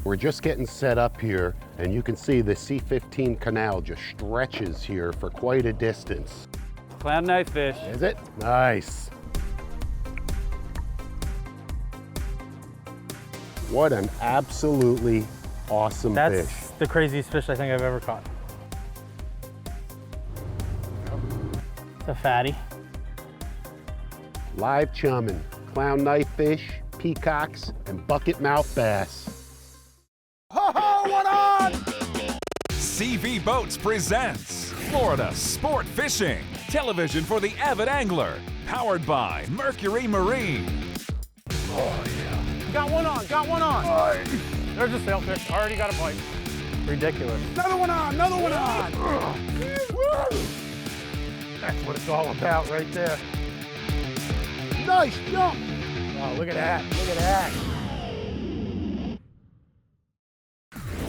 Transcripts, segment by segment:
We're just getting set up here, and you can see the C15 canal just stretches here for quite a distance. Clown knifefish. Is it? Nice. What an absolutely awesome fish. That's the craziest fish I think I've ever caught. It's a fatty. Live chumming, clown knifefish, peacocks, and bucket mouth bass. Ho ho, what on? CV Boats presents Florida Sport Fishing, television for the avid angler, powered by Mercury Marine. Oh yeah. Got one on, got one on. There's a sailfish, already got a bite. Ridiculous. Another one on, another one on. That's what it's all about right there. Nice jump. Oh, look at that, look at that.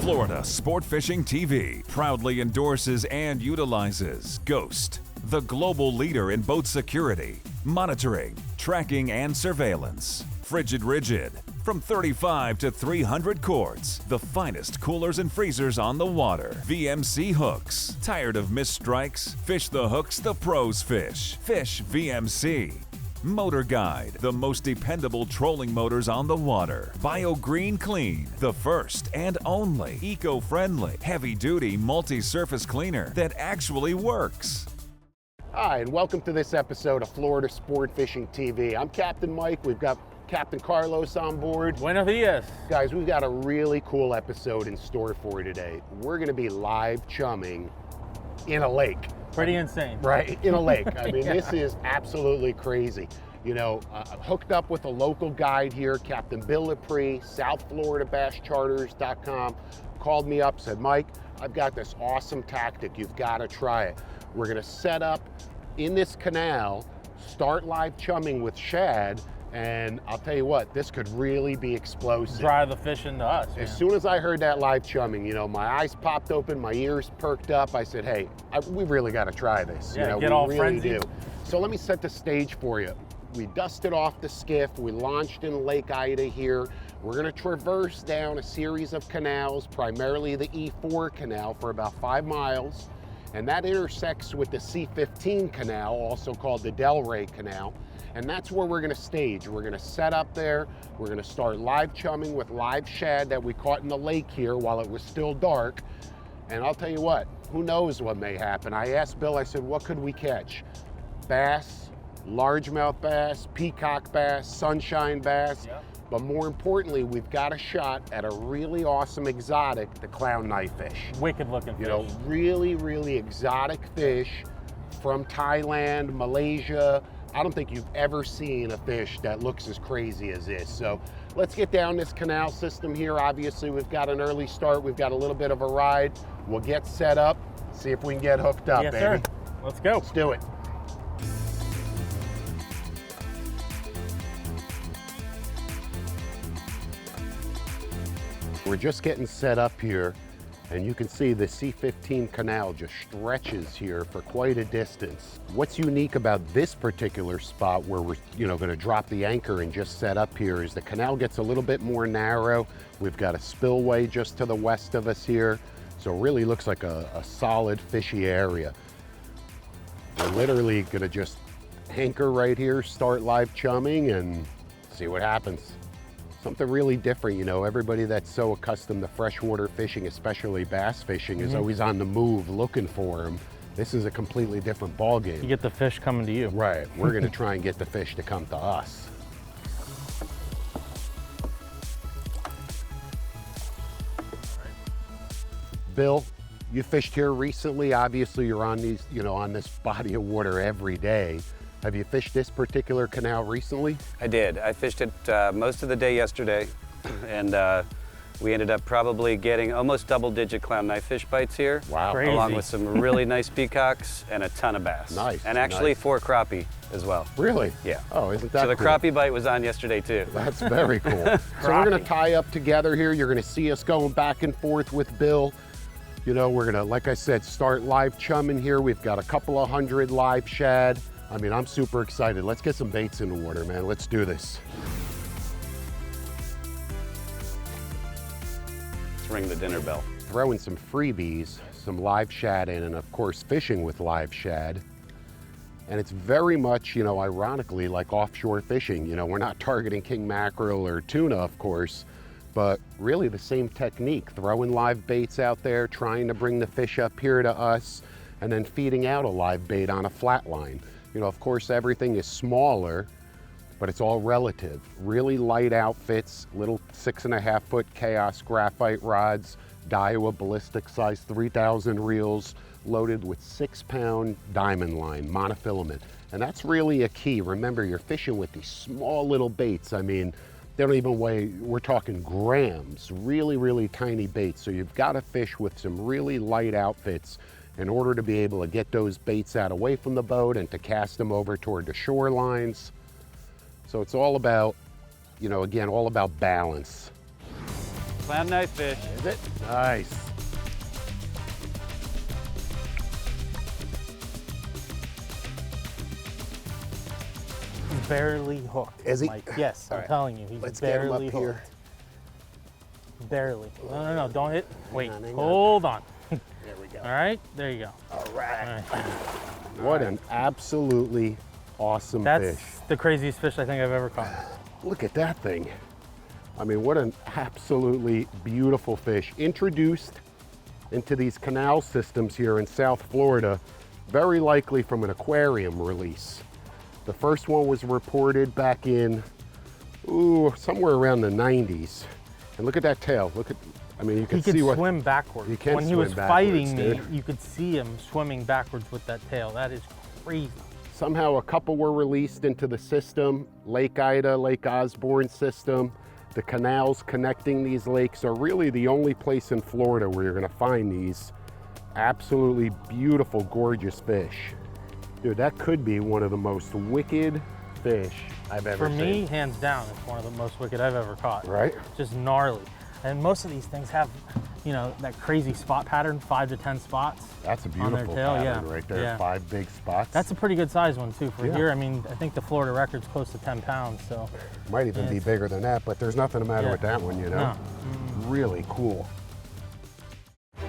Florida Sport Fishing TV proudly endorses and utilizes Ghost, the global leader in boat security, monitoring, tracking, and surveillance. Frigid Rigid, from 35 to 300 quarts, the finest coolers and freezers on the water. VMC hooks. Tired of missed strikes? Fish the hooks the pros fish. Fish VMC. Motor Guide, the most dependable trolling motors on the water. BioGreen Clean, the first and only eco-friendly, heavy-duty multi-surface cleaner that actually works. Hi, and welcome to this episode of Florida Sport Fishing TV. I'm Captain Mike. We've got Captain Carlos on board. Buenos dias. Guys, we've got a really cool episode in store for you today. We're going to be live chumming in a lake. Pretty insane. Right, in a lake. I mean, this is absolutely crazy. You know, hooked up with a local guide here, Captain Bill Lepre, SouthFloridaBassCharters.com, called me up, said, Mike, I've got this awesome tactic. You've got to try it. We're going to set up in this canal, start live chumming with shad, and I'll tell you what, this could really be explosive. Drive the fish into us. As soon as I heard that live chumming, you know, my eyes popped open, my ears perked up. I said, hey, we really got to try this. Yeah, you know, get we all really frenzied. do. So let me set the stage for you. We dusted off the skiff. We launched in Lake Ida here. We're going to traverse down a series of canals, primarily the E4 canal, for about 5 miles. And that intersects with the C15 canal, also called the Delray Canal. And that's where we're gonna stage. We're gonna set up there. We're gonna start live chumming with live shad that we caught in the lake here while it was still dark. And I'll tell you what, who knows what may happen. I asked Bill, I said, what could we catch? Bass, largemouth bass, peacock bass, sunshine bass. Yep. But more importantly, we've got a shot at a really awesome exotic, the clown knifefish. Wicked looking fish. You know, really, really exotic fish from Thailand, Malaysia. I don't think you've ever seen a fish that looks as crazy as this. So let's get down this canal system here. Obviously, we've got an early start. We've got a little bit of a ride. We'll get set up, see if we can get hooked up, yes, baby. sir. Let's go. Let's do it. We're just getting set up here, and you can see the C15 canal just stretches here for quite a distance. What's unique about this particular spot where we're going to drop the anchor and just set up here is the canal gets a little bit more narrow. We've got a spillway just to the west of us here, so it really looks like a solid fishy area. We're literally going to just anchor right here, start live chumming, and see what happens. Something really different, you know, everybody that's so accustomed to freshwater fishing, especially bass fishing, is always on the move looking for them. This is a completely different ball game. You get the fish coming to you. Right, we're gonna try and get the fish to come to us. Bill, you fished here recently. Obviously you're on these, you know, on this body of water every day. Have you fished this particular canal recently? I did. I fished it most of the day yesterday, and we ended up probably getting almost double-digit clown knifefish bites here. Wow. Crazy. Along with some really nice peacocks and a ton of bass. Nice, And actually nice. 4 crappie as well. Really? Yeah. Oh, isn't that So the cool? crappie bite was on yesterday too. That's very cool. So we're gonna tie up together here. You're gonna see us going back and forth with Bill. You know, we're gonna, like I said, start live chumming here. We've got a couple of hundred live shad. I mean, I'm super excited. Let's get some baits in the water, man. Let's do this. ring the dinner bell. Throwing some freebies, some live shad in, and of course fishing with live shad. And it's very much, you know, ironically like offshore fishing. You know, we're not targeting king mackerel or tuna, of course, but really the same technique, throwing live baits out there, trying to bring the fish up here to us, and then feeding out a live bait on a flat line. You know, of course, everything is smaller, but it's all relative. Really light outfits, little 6.5 foot Chaos graphite rods, Daiwa ballistic size 3000 reels, loaded with 6-pound diamond line, monofilament. And that's really a key. Remember, you're fishing with these small little baits. I mean, they don't even weigh, we're talking grams, really, really tiny baits. So you've got to fish with some really light outfits in order to be able to get those baits out away from the boat and to cast them over toward the shorelines. So it's all about, you know, again, all about balance. Clown knife fish. Is it? Nice. He's barely hooked. Is he? Mike. Yes, All I'm right. telling you, he's Let's get him barely up hooked. here. Barely. No, don't hit. Wait, hang on. hold on. There we go. All right, there you go. All right. All right. What an absolutely awesome That's fish. the craziest fish I think I've ever caught. Look at that thing. I mean, what an absolutely beautiful fish. Introduced into these canal systems here in South Florida, very likely from an aquarium release. The first one was reported back in, somewhere around the 90s. And look at that tail. Look at, I mean, you can He see could what. swim backwards. He can when he swim was backwards, fighting me, dude. you could see him swimming backwards with that tail. That is crazy. Somehow a couple were released into the system, Lake Ida, Lake Osborne system. The canals connecting these lakes are really the only place in Florida where you're gonna find these absolutely beautiful, gorgeous fish. Dude, that could be one of the most wicked fish I've ever For seen. me, hands down, it's one of the most wicked I've ever caught. Right? Just gnarly. And most of these things have, you know, that crazy spot pattern, 5 to 10 spots. That's a on their beautiful tail, pattern yeah. right there. Yeah. 5 big spots. That's a pretty good size one too for Yeah. here. I mean, I think the Florida record's close to 10 pounds, so. Might even Yeah, be it's- bigger than that, but there's nothing the matter Yeah. with that one, you know? No. Really cool.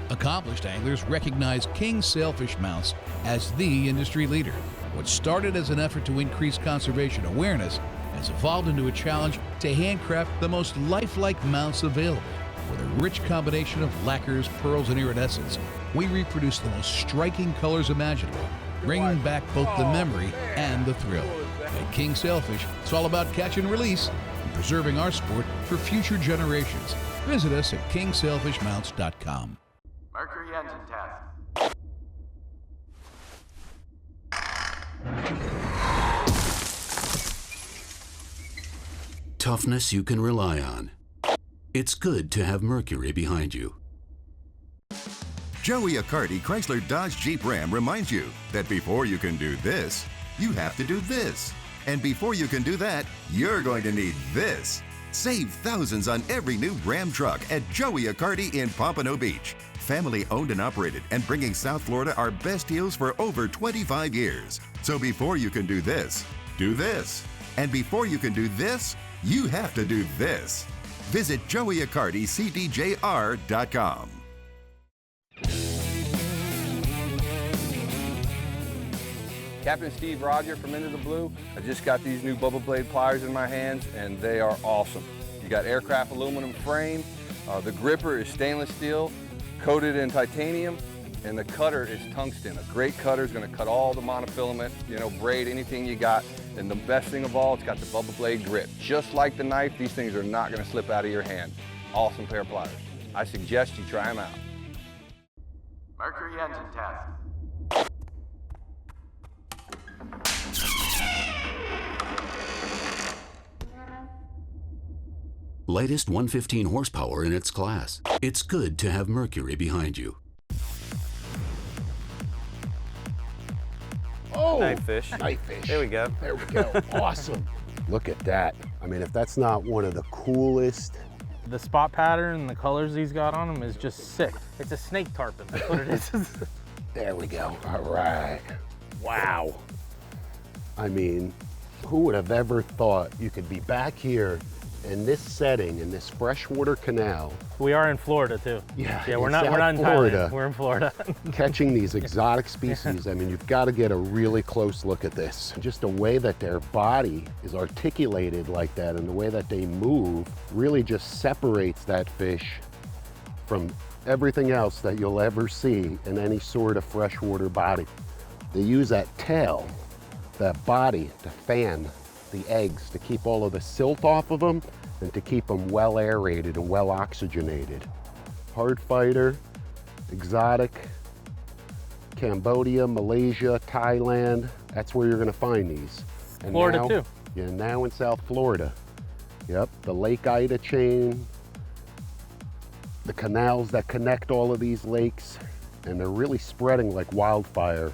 Accomplished anglers recognize king sailfish mounts as the industry leader. What started as an effort to increase conservation awareness has evolved into a challenge to handcraft the most lifelike mounts available. With a rich combination of lacquers, pearls, and iridescents, we reproduce the most striking colors imaginable, bringing back both the memory and the thrill. At King Sailfish, it's all about catch and release and preserving our sport for future generations. Visit us at kingsailfishmounts.com. Mercury engine test. Toughness you can rely on. It's good to have Mercury behind you. Joey Accardi Chrysler Dodge Jeep Ram reminds you that before you can do this, you have to do this. And before you can do that, you're going to need this. Save thousands on every new Ram truck at Joey Accardi in Pompano Beach. Family owned and operated and bringing South Florida our best deals for over 25 years. So before you can do this. And before you can do this, you have to do this. Visit joeyaccardicdjr.com. Captain Steve Roger from Into the Blue. I just got these new Bubba Blade pliers in my hands and they are awesome. You got aircraft aluminum frame, the gripper is stainless steel, coated in titanium, and the cutter is tungsten. A great cutter is going to cut all the monofilament, braid, anything you got. And the best thing of all, it's got the Bubba Blade grip. Just like the knife, these things are not going to slip out of your hand. Awesome pair of pliers. I suggest you try them out. Mercury engine test. Latest 115 horsepower in its class. It's good to have Mercury behind you. Oh, Knifefish. Knifefish. There we go. There we go. Awesome. Look at that. I mean, if that's not one of the coolest. The spot pattern and the colors he's got on him is just sick. It's a snake tarpon, that's what it is. There we go. All right. Wow. I mean, who would have ever thought you could be back here in this setting, in this freshwater canal. We are in Florida too. Yeah, we're in not in Florida. Thailand. We're in Florida. Catching these exotic species, I mean, you've got to get a really close look at this. Just the way that their body is articulated like that and the way that they move really just separates that fish from everything else that you'll ever see in any sort of freshwater body. They use that tail, that body, to fan the eggs, to keep all of the silt off of them and to keep them well aerated and well oxygenated. Hard fighter, exotic, Cambodia, Malaysia, Thailand, that's where you're gonna find these. And Florida now, too. Yeah, now in South Florida. Yep, the Lake Ida chain, the canals that connect all of these lakes, and they're really spreading like wildfire.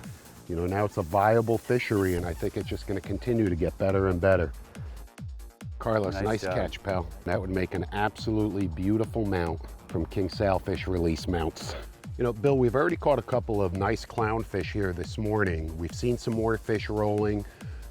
You know, now it's a viable fishery, and I think it's just gonna continue to get better and better. Carlos, nice catch, pal. That would make an absolutely beautiful mount from King Sailfish release mounts. You know, Bill, we've already caught a couple of nice clownfish here this morning. We've seen some more fish rolling.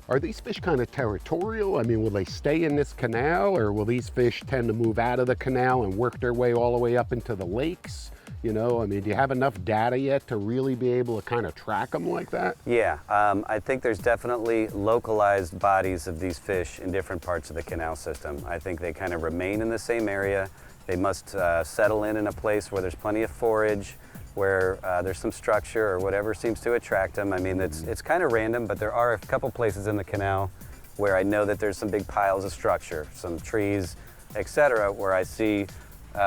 Are these fish kind of territorial? I mean, will they stay in this canal, or will these fish tend to move out of the canal and work their way all the way up into the lakes? You know, I mean, do you have enough data yet to really be able to kind of track them like that? Yeah, I think there's definitely localized bodies of these fish in different parts of the canal system. I think they kind of remain in the same area. They must settle in a place where there's plenty of forage, where there's some structure or whatever seems to attract them. I mean, it's kind of random, but there are a couple places in the canal where I know that there's some big piles of structure, some trees, etc., where I see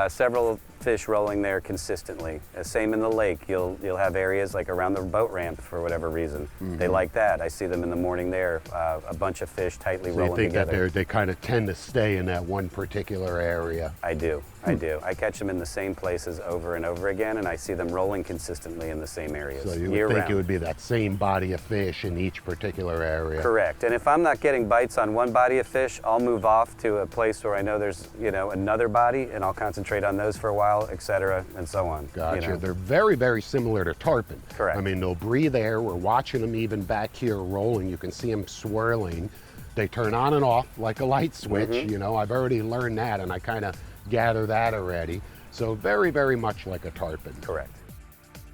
several fish rolling there consistently. Same in the lake. You'll have areas like around the boat ramp for whatever reason. They like that. I see them in the morning there, a bunch of fish tightly rolling together. So you think that they kind of tend to stay in that one particular area? I do. I do. I catch them in the same places over and over again, and I see them rolling consistently in the same areas. So you would think it would be that same body of fish in each particular area? Correct. And if I'm not getting bites on one body of fish, I'll move off to a place where I know there's, you know, another body, and I'll concentrate on those for a while, etc., and so on. Gotcha. You know. They're very, very similar to tarpon. Correct. I mean, they'll breathe air. We're watching them even back here rolling. You can see them swirling. They turn on and off like a light switch. You know, I've already learned that, and I kind of gather that already. So very, very much like a tarpon. Correct.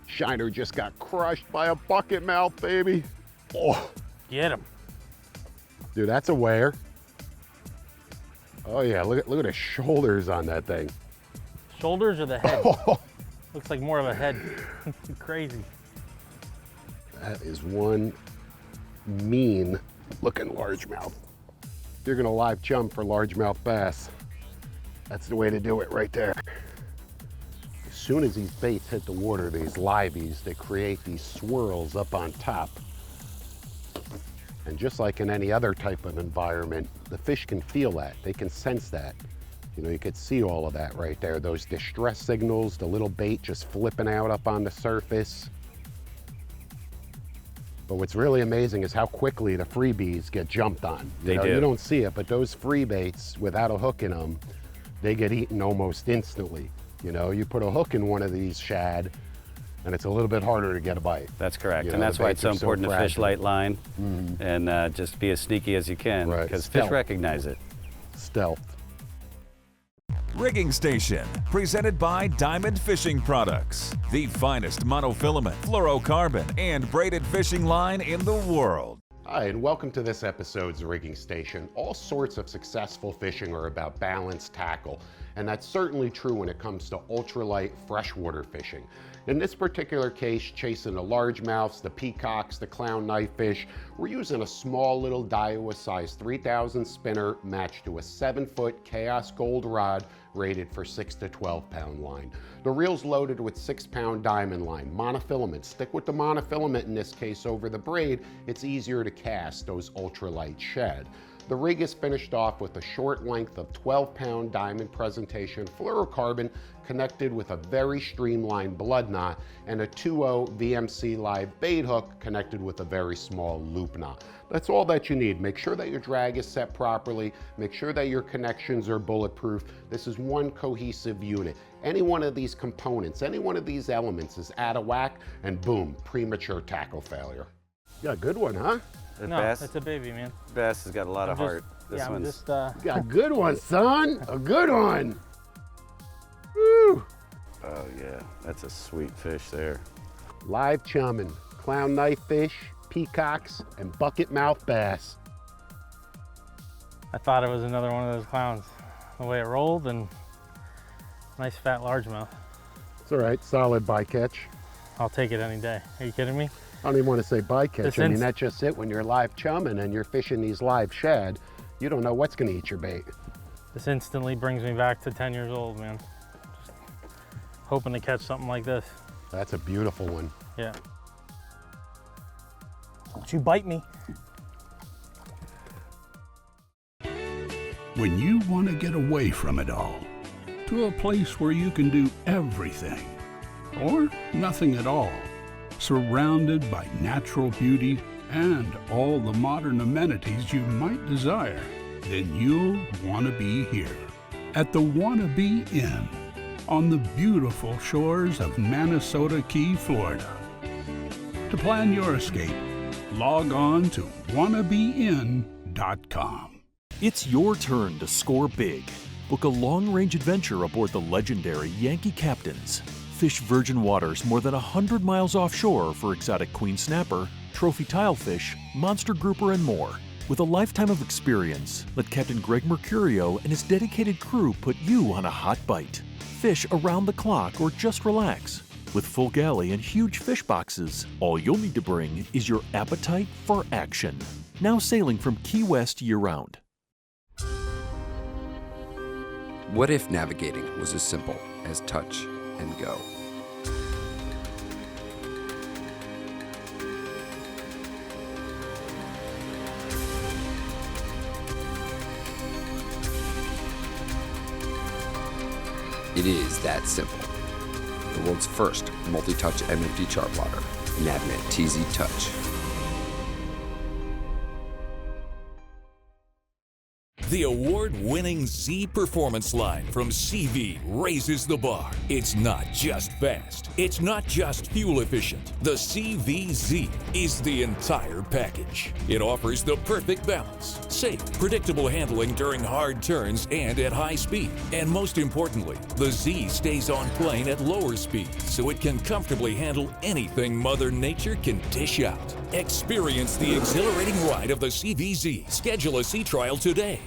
Shiner just got crushed by a bucket mouth, baby. Oh, Get him. dude, that's a wear. Oh yeah, look at the shoulders on that thing. Shoulders or the head? Looks like more of a head. Crazy. That is one mean looking largemouth. If you're gonna live chum for largemouth bass, that's the way to do it right there. As soon as these baits hit the water, these liveys, they create these swirls up on top. And just like in any other type of environment, the fish can feel that, they can sense that. You know, you could see all of that right there, those distress signals, the little bait just flipping out up on the surface. But what's really amazing is how quickly the freebies get jumped on. They do. You don't see it, but those free baits without a hook in them, they get eaten almost instantly. You know, you put a hook in one of these shad, and it's a little bit harder to get a bite. That's correct, You know, and that's the why it's so baits are so important to fish fragile. light line and just be as sneaky as you can, Right. because fish Stealth. recognize it. Stealth. Rigging Station, presented by Diamond Fishing Products, the finest monofilament, fluorocarbon, and braided fishing line in the world. Hi, and welcome to this episode's Rigging Station. All sorts of successful fishing are about balanced tackle, and that's certainly true when it comes to ultralight freshwater fishing. In this particular case, chasing the largemouths, the peacocks, the clown knifefish, we're using a small little Daiwa size 3000 spinner matched to a 7-foot Chaos Gold rod rated for 6 to 12 pound line. The reel's loaded with 6-pound diamond line, monofilament. Stick with the monofilament in this case over the braid. It's easier to cast those ultralight shad. The rig is finished off with a short length of 12-pound diamond presentation fluorocarbon connected with a very streamlined blood knot and a 2.0 VMC live bait hook connected with a very small loop knot. That's all that you need. Make sure that your drag is set properly. Make sure that your connections are bulletproof. This is one cohesive unit. Any one of these components, any one of these elements is out of whack, and boom, premature tackle failure. Yeah, good one, huh? The No, bass, it's a baby, man. bass has got a lot of heart. Yeah, I'm one's just, Got a good one, son. A good one. Woo. oh yeah, that's a sweet fish there. Live chumming, clown knifefish, peacocks, and bucket mouth bass. I thought it was another one of those clowns. The way it rolled, and nice fat largemouth. It's all right, solid bycatch. I'll take it any day. Are you kidding me? I don't even want to say bycatch. This I mean, that's just it. When you're live chumming and you're fishing these live shad, you don't know what's going to eat your bait. This instantly brings me back to 10 years old, man. Just hoping to catch something like this. That's a beautiful one. Yeah. Don't you bite me. When you want to get away from it all, to a place where you can do everything, or nothing at all, surrounded by natural beauty and all the modern amenities you might desire, then you'll want to be here at the Wanna Be Inn on the beautiful shores of Manasota Key, Florida. To plan your escape, log on to wannabeinn.com. It's your turn to score big. Book a long-range adventure aboard the legendary Yankee Captains. Fish virgin waters more than 100 miles offshore for exotic queen snapper, trophy tilefish, monster grouper, and more. With a lifetime of experience, let Captain Greg Mercurio and his dedicated crew put you on a hot bite. Fish around the clock or just relax. With full galley and huge fish boxes, all you'll need to bring is your appetite for action. Now sailing from Key West year-round. What if navigating was as simple as touch and go? It is that simple. The world's first multi-touch MFD chart plotter, Navnet TZ Touch. The award-winning Z Performance line from CV raises the bar. It's not just fast. It's not just fuel efficient. The CVZ is the entire package. It offers the perfect balance, safe, predictable handling during hard turns and at high speed. And most importantly, the Z stays on plane at lower speeds, so it can comfortably handle anything Mother Nature can dish out. Experience the exhilarating ride of the CVZ. Schedule a sea trial today.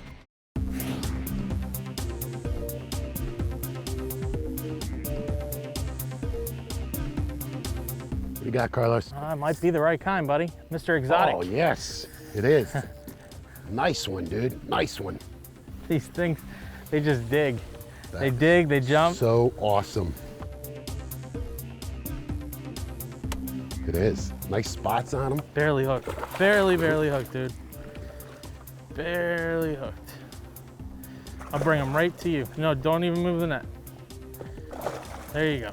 What you got, Carlos? It might be the right kind, buddy. Mr. Exotic. Oh, yes, it is. Nice one, dude. Nice one. These things, they just dig. They dig, they jump. So awesome. It is. Nice spots on them. Barely hooked. Barely hooked, dude. Barely hooked. I'll bring them right to you. No, don't even move the net. There you go.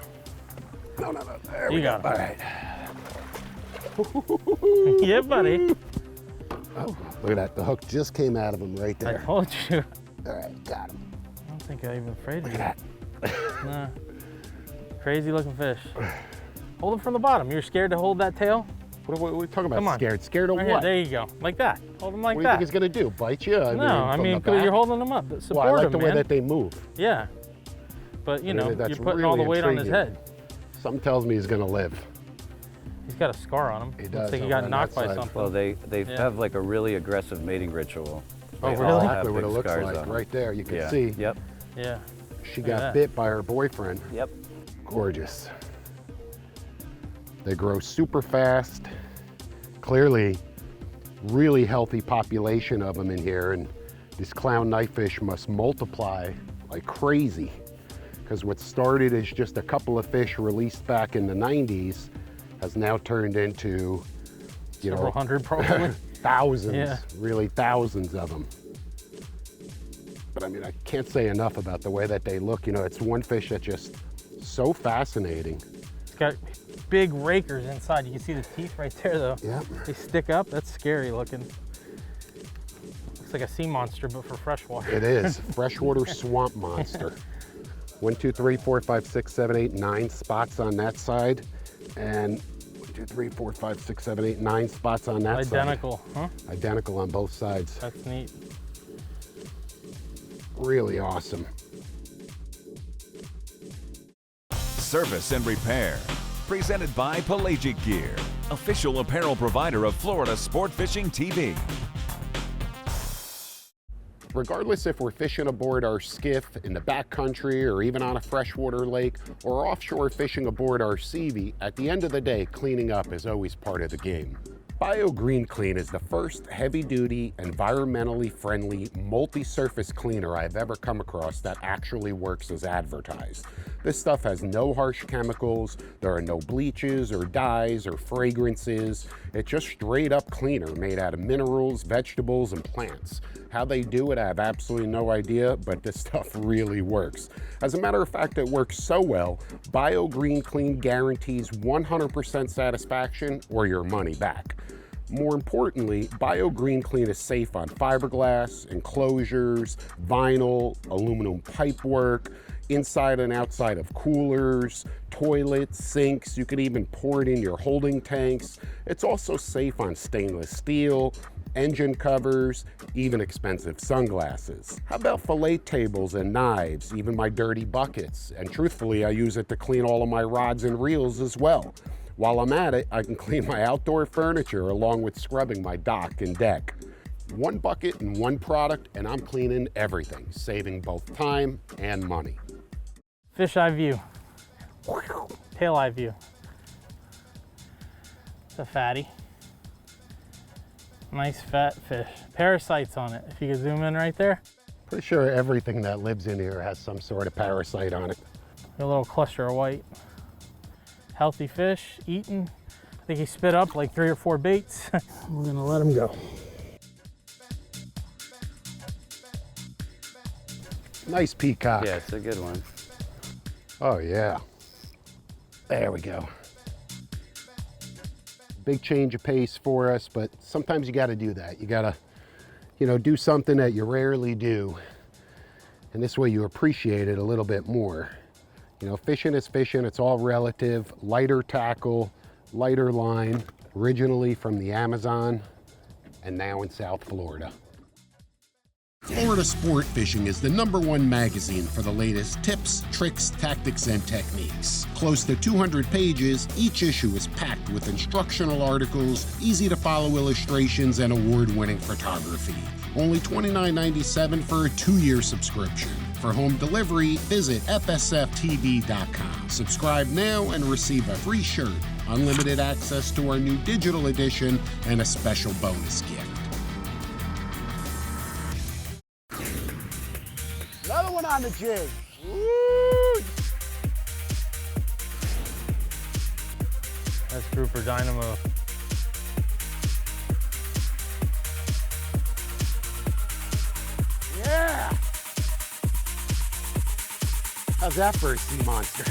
No. There you we go. All right. Yeah, buddy. Oh, look at that. The hook just came out of him right there. I told you. All right, got him. I don't think I'm even afraid of Look at that. Nah. Crazy looking fish. Hold him from the bottom. You're scared to hold that tail? What are we talking about? Come on. Scared? Scared of Right what? here, there you go. Like that. Hold him like what that. What do you think he's going to do? Bite you? I mean, from the back? you're holding him up. Support well, I like him, the way that they move. Yeah. But, you know, That's you're putting really all the weight on his intriguing. head. Something tells me he's going to live. He's got a scar on him. He does. Looks like he got knocked by something. Well, they have like a really aggressive mating ritual. Oh, They really? all have Exactly what big it looks scars like. on them. Right there, you can Yeah. see. Yep. Yeah. She Look at got that. bit by her boyfriend. Yep. Gorgeous. They grow super fast. Clearly, really healthy population of them in here, and these clown knifefish must multiply like crazy. Because what started as just a couple of fish released back in the 90s has now turned into, Several hundred probably. thousands, Yeah. really thousands of them. But I mean, I can't say enough about the way that they look. You know, it's one fish that's just so fascinating. It's got big rakers inside. You can see the teeth right there though. Yep. They stick up. That's scary looking. Looks like a sea monster, but for freshwater. It is. Freshwater swamp monster. 1, 2, 3, 4, 5, 6, 7, 8, 9 spots on that side. And 1, 2, 3, 4, 5, 6, 7, 8, 9 spots on that side. Identical, huh? Identical on both sides. That's neat. Really awesome. Service and repair. Presented by Pelagic Gear, official apparel provider of Florida Sport Fishing TV. Regardless if we're fishing aboard our skiff in the backcountry or even on a freshwater lake or offshore fishing aboard our CV, at the end of the day, cleaning up is always part of the game. BioGreen Clean is the first heavy-duty, environmentally friendly, multi-surface cleaner I've ever come across that actually works as advertised. This stuff has no harsh chemicals, there are no bleaches or dyes or fragrances. It's just straight up cleaner made out of minerals, vegetables, and plants. How they do it, I have absolutely no idea, but this stuff really works. As a matter of fact, it works so well, BioGreen Clean guarantees 100% satisfaction or your money back. More importantly, BioGreen Clean is safe on fiberglass, enclosures, vinyl, aluminum pipework, inside and outside of coolers, toilets, sinks. You can even pour it in your holding tanks. It's also safe on stainless steel, engine covers, even expensive sunglasses. How about fillet tables and knives, even my dirty buckets? And truthfully, I use it to clean all of my rods and reels as well. While I'm at it, I can clean my outdoor furniture along with scrubbing my dock and deck. One bucket and one product, and I'm cleaning everything, saving both time and money. Fish eye view, tail eye view. It's a fatty. Nice fat fish. Parasites on it. If you can zoom in right there. Pretty sure everything that lives in here has some sort of parasite on it. A little cluster of white. Healthy fish, eaten. I think he spit up like 3 or 4 baits. We're gonna let him go. Nice peacock. Yeah, it's a good one. Oh yeah. There we go. Big change of pace for us, but sometimes you gotta do that. You gotta, do something that you rarely do. And this way you appreciate it a little bit more. Fishing is fishing, it's all relative. Lighter tackle, lighter line, originally from the Amazon and now in South Florida. Florida Sport Fishing is the #1 magazine for the latest tips, tricks, tactics, and techniques. Close to 200 pages, each issue is packed with instructional articles, easy-to-follow illustrations, and award-winning photography. Only $29.97 for a 2-year subscription. For home delivery, visit FSFTV.com. Subscribe now and receive a free shirt, unlimited access to our new digital edition, and a special bonus gift. Another one on the jig. Woo! That's grouper dynamo. Yeah! How's that for a sea monster?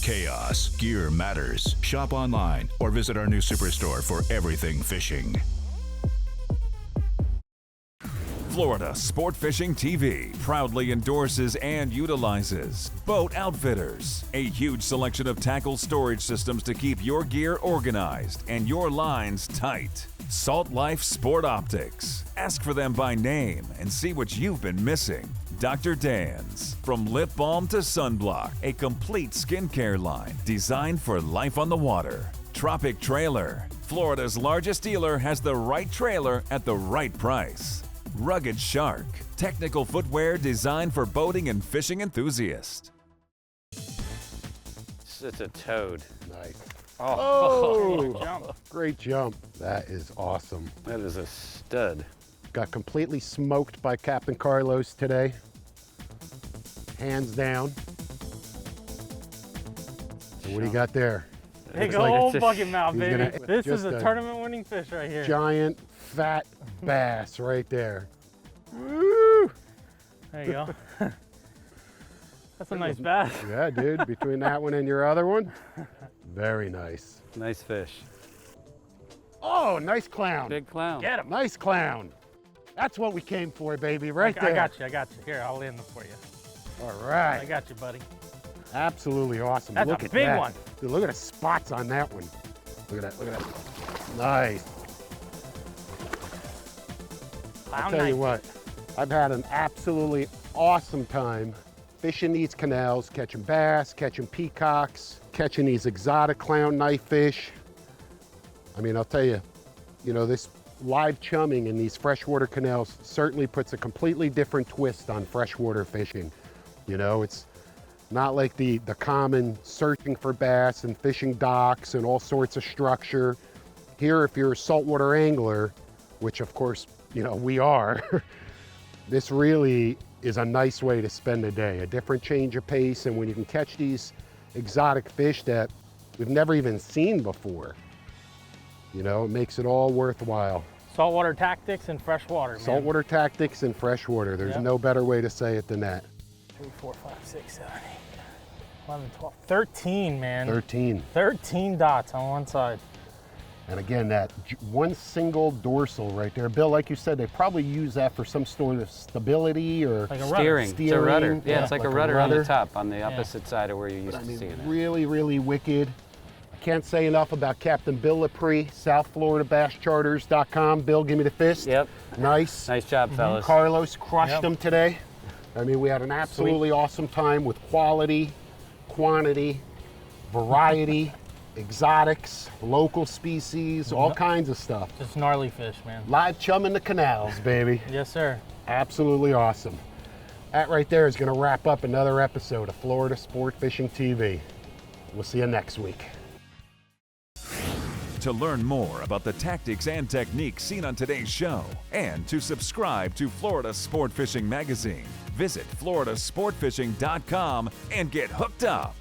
Chaos. Gear matters. Shop online or visit our new superstore for everything fishing. Florida Sport Fishing TV proudly endorses and utilizes Boat Outfitters, a huge selection of tackle storage systems to keep your gear organized and your lines tight. Salt Life Sport Optics. Ask for them by name and see what you've been missing. Dr. Dan's. From lip balm to sunblock, a complete skincare line designed for life on the water. Tropic Trailer. Florida's largest dealer has the right trailer at the right price. Rugged Shark. Technical footwear designed for boating and fishing enthusiasts. It's a toad. Nice. Oh, Great jump. That is awesome. That is a stud. Got completely smoked by Captain Carlos today. Hands down. So what do you got there? Big Looks like old bucket mouth, he's baby. gonna- This is just a a tournament-winning fish right here. Giant, fat bass right there. Woo! There you go. That's a nice bass. Yeah, dude. Between that one and your other one, very nice. Nice fish. Oh, nice clown. Big clown. Get him. Nice clown. That's what we came for, baby, right there. I got you. Here, I'll land them for you. All right. I got you, buddy. Absolutely awesome. That's look a at big that. one. Dude, look at the spots on that one. Look at that. Nice. Clown I'll tell you knife. what, I've had an absolutely awesome time fishing these canals, catching bass, catching peacocks, catching these exotic clown knifefish. I mean, I'll tell you, this live chumming in these freshwater canals certainly puts a completely different twist on freshwater fishing. It's not like the common searching for bass and fishing docks and all sorts of structure. Here, if you're a saltwater angler, which of course, we are, this really is a nice way to spend a day, a different change of pace. And when you can catch these exotic fish that we've never even seen before, it makes it all worthwhile. Saltwater tactics and freshwater, man. Saltwater tactics and freshwater. There's no better way to say it than that. 3, 4, 5, 6, 7, 8, 11, 12, 13, man. 13. 13 dots on one side. And again, that one single dorsal right there. Bill, like you said, they probably use that for some sort of stability or like a steering. It's a rudder. Yeah, it's like a rudder on the top, on the Yeah. opposite side of where you're used to seeing it. Really, really wicked. I can't say enough about Captain Bill Lepre, SouthFloridaBassCharters.com. Bill, give me the fist. Yep. Nice. Nice job, fellas. Carlos crushed them today. I mean, we had an absolutely awesome time with quality, quantity, variety, exotics, local species, all kinds of stuff. Just gnarly fish, man. Live chum in the canals, baby. Yes, sir. Absolutely awesome. That right there is going to wrap up another episode of Florida Sport Fishing TV. We'll see you next week. To learn more about the tactics and techniques seen on today's show and to subscribe to Florida Sport Fishing Magazine, visit floridasportfishing.com and get hooked up.